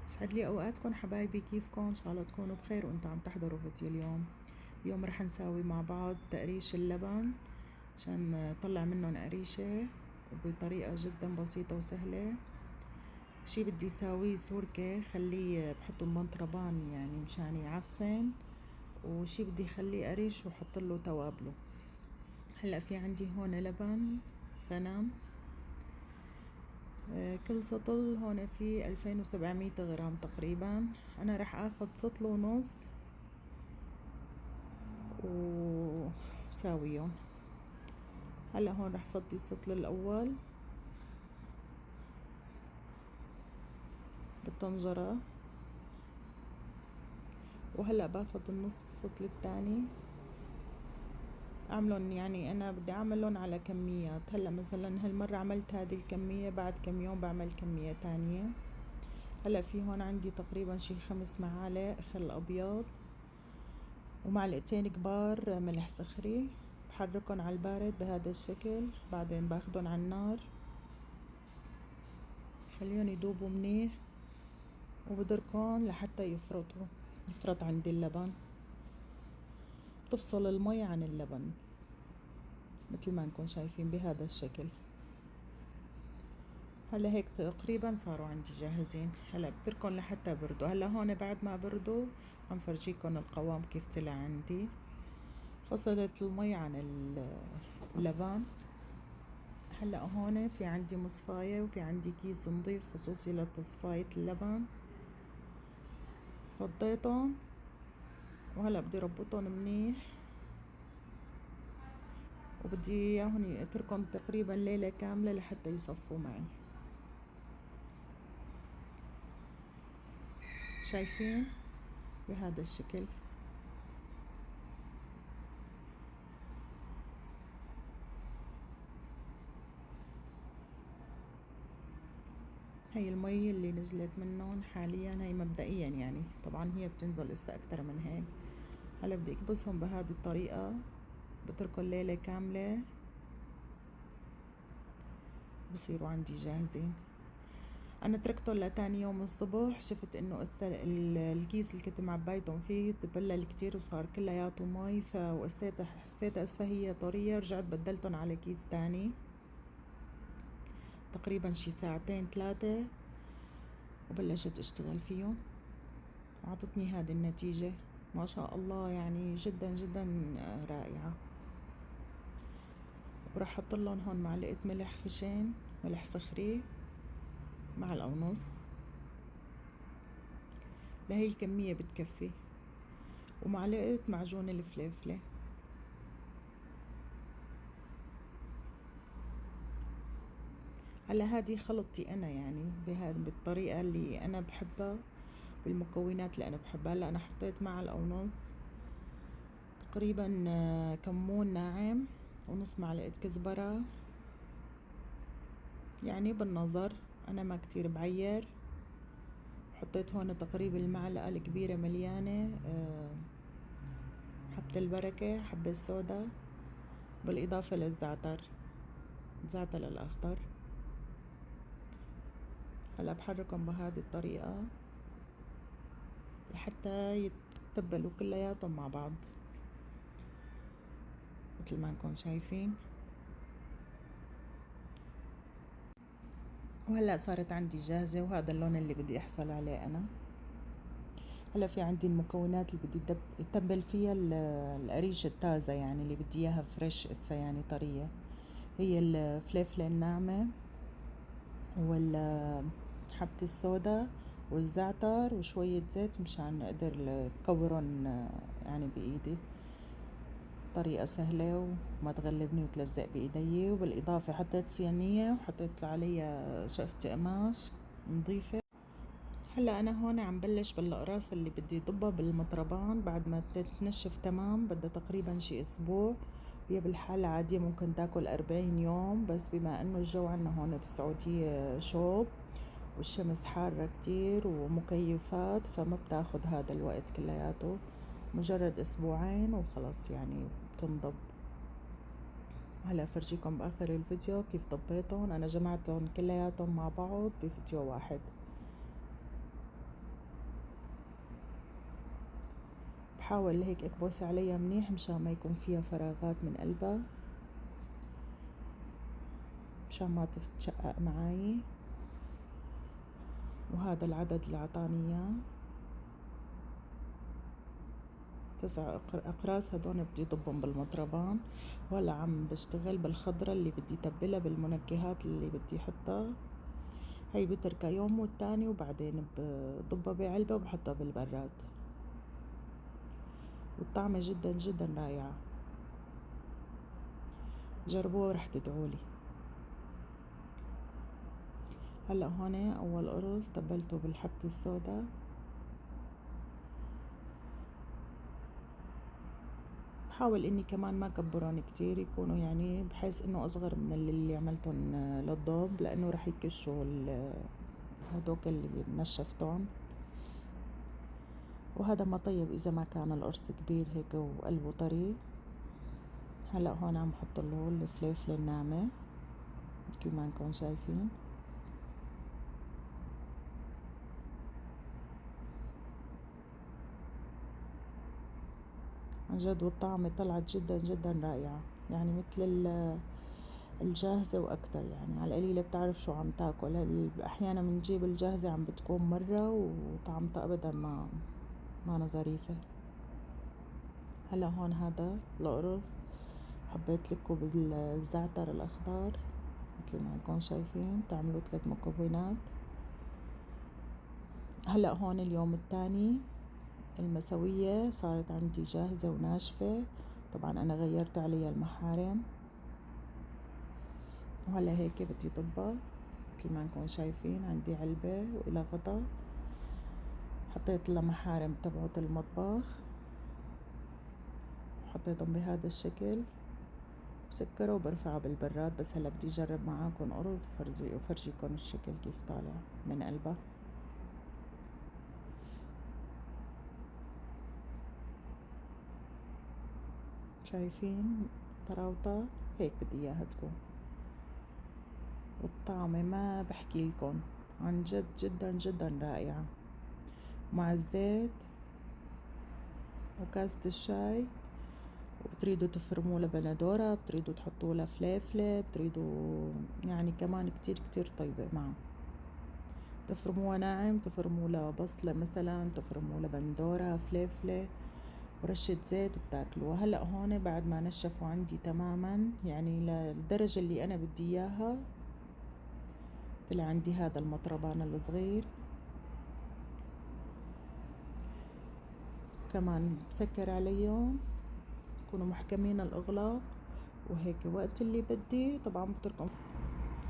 يسعد لي اوقاتكم حبايبي، كيفكم؟ ان شاء الله تكونوا بخير وانتم عم تحضروا فيديو اليوم رح نساوي مع بعض تقريش اللبن عشان نطلع منه قريشة وبطريقة جدا بسيطة وسهلة. شي بدي ساويه سوركة، خليه بحطه بمنطربان يعني مشان يعفن، وشي بدي خليه قريش وحط له توابله. هلا في عندي هون لبن غنم، كل سطل هون في 2700 غرام تقريبا. انا رح اخذ سطل ونص وساويهم. هلا هون رح فضي السطل الاول بالطنجرة، وهلا باخذ النص السطل الثاني اعملن، يعني انا بدي اعملن على كميات. هلا مثلا هالمرة عملت هذه الكمية، بعد كم يوم بعمل كمية تانية. هلا في هون عندي تقريبا شي 5 معالق خل ابيض ومعلقتين كبار ملح صخري. بحركن على البارد بهذا الشكل، بعدين باخدن على النار خليهم يذوبوا منيح، وبدركن لحتى يفرط عندي اللبن. تفصل المي عن اللبن مثل ما نكون شايفين بهذا الشكل. هلا هيك تقريبا صاروا عندي جاهزين. هلا بتركن لحتى بردوا. هلا هون بعد ما بردوا عم فرجيكم القوام كيف طلع عندي. فصلت المي عن اللبن. هلا هون في عندي مصفاية وفي عندي كيس نظيف خصوصي لتصفاية اللبن، فضيتهم وهلا بدي ربطهم منيح، وبدي اياهم اتركهم تقريبا ليلة كاملة لحتى يصفوا معي. شايفين بهذا الشكل. هي المي اللي نزلت منهم حاليا، هي مبدئيا يعني، طبعا هي بتنزل لسه اكتر من هيك. هلا بدي اكبسهم بهذه الطريقة، بتركهم ليلة كاملة بصيروا عندي جاهزين. انا تركتهم لتاني يوم الصبح، شفت انه الكيس اللي كنت معبايتهم فيه تبلل كتير وصار كلياته مي، حسيت هسه هي طرية، رجعت بدلتهم على كيس تاني تقريبا شي 2-3 ساعات وبلشت اشتغل فيهم، وعطتني هذه النتيجة ما شاء الله، يعني جدا جدا رائعة. وراح احط لهم هون معلقة ملح خشن، ملح صخري، معلقة ونص لهي الكمية بتكفي، ومعلقة معجون الفليفلة. هلا هذه خلطتي انا، يعني بالطريقة اللي انا بحبها، بالمكونات اللي انا بحبها. هلا انا حطيت معلقة ونص تقريبا كمون ناعم، ونص معلقة كزبرة، يعني بالنظر انا ما كتير بعير. حطيت هون تقريبا المعلقة الكبيرة مليانة حبة البركة، حبة السودا، بالإضافة للزعتر، الزعتر الأخضر. هلا بحركهم بهذه الطريقة لحتى يتبلوا كلياتهم مع بعض مثل ما نكون شايفين. وهلا صارت عندي جاهزة، وهذا اللون اللي بدي احصل عليه انا. هلا في عندي المكونات اللي بدي اتبل فيها القريش التازة، يعني اللي بدي اياها فريش اسا، يعني طرية. هي الفليفلة الناعمة، حبة الصودا، والزعتر، وشوية زيت مشان اقدر كورن يعني بايدي طريقة سهلة وما تغلبني وتلزق بايدي. وبالاضافة حطيت صينية وحطيت عليها شقفة قماش نظيفة. هلا انا هون عم بلش بالاقراص اللي بدي ضبها بالمطربان بعد ما تتنشف تمام. بدها تقريبا شي اسبوع، وهي بالحالة عادية ممكن تاكل 40 يوم، بس بما انه الجو عنا هون بالسعودية شوب والشمس حارة كتير ومكيفات، فما بتاخد هذا الوقت كلياته، مجرد اسبوعين وخلص يعني بتنضب. هلا فرجيكم باخر الفيديو كيف ضبيتهم. انا جمعتهم كلياتهم مع بعض بفيديو واحد. بحاول هيك اكبس عليها منيح مشان ما يكون فيها فراغات من قلبها، مشان ما تتشقق معاي. وهذا العدد اللي عطاني اياه 9 أقراص. هدول بدي ضبهم بالمطربان. وهلا عم بشتغل بالخضرة اللي بدي تبلها بالمنكهات اللي بدي حطها. هي بتركها يوم والتاني، وبعدين بضبها بعلبة وبحطها بالبراد. والطعمة جدا جدا رائعة، جربوها ورح تدعولي. هلا هون اول قرص تبلته بالحبة السوداء. بحاول اني كمان ما كبرون كتير، يكونوا يعني بحيث انه اصغر من اللي عملتهم للضب، لانه رح يكشوا هدوك اللي نشفتهم. وهذا ما طيب اذا ما كان القرص كبير هيك وقلبه طري. هلا هون عم حط له الفليفله الناعمه مثل ما انكم شايفين. عن جد والطعمة طلعت جدا جدا رائعة، يعني مثل الجاهزة وأكتر. يعني على القليلة بتعرف شو عم تاكل. أحيانا بنجيب الجاهزة عم بتكون مرة وطعمتها أبدا ما ظريفة. هلا هون هذا القرص حبيت لكم بالزعتر الأخضر مثل ما انكم شايفين. تعملوا 3 مكونات. هلا هون اليوم الثاني المسوية صارت عندي جاهزة وناشفة. طبعا أنا غيرت عليها المحارم. وهلا هيك بدي ضبها مثل ما انكم شايفين. عندي علبة وإلى غطا، حطيت لها محارم تبعت المطبخ، حطيتهم بهذا الشكل. بسكره وبرفعه بالبراد. بس هلا بدي اجرب معاكم قرص وفرجيكم الشكل كيف طالع من قلبه. شايفين طراوطة؟ هيك بدي اياها تكون. والطعمة ما بحكي لكم، عن جد جدا جدا رائعة. مع الزيت وكاسة الشاي. وبتريدوا تفرموا لها بندورة، بتريدوا تحطوا لها فليفلة، بتريدوا يعني كمان كتير كتير طيبة معه. تفرموها ناعم، تفرموا لها بصلة مثلا، تفرموا لها بندورة، فليفلة ورشة زيت وبتاكلوها. هلا هون بعد ما نشفوا عندي تماما يعني للدرجة اللي انا بدي اياها، طلع عندي هذا المطربان الصغير. كمان بسكر عليهم يكونوا محكمين الاغلاق. وهيك وقت اللي بدي طبعا بتركهم،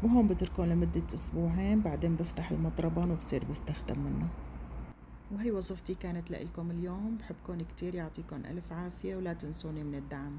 وهون بتركهم لمدة أسبوعين. بعدين بفتح المطربان وبصير بستخدم منه. وهي وظيفتي كانت لإلكم اليوم. بحبكم كتير، يعطيكم ألف عافية، ولا تنسوني من الدعم.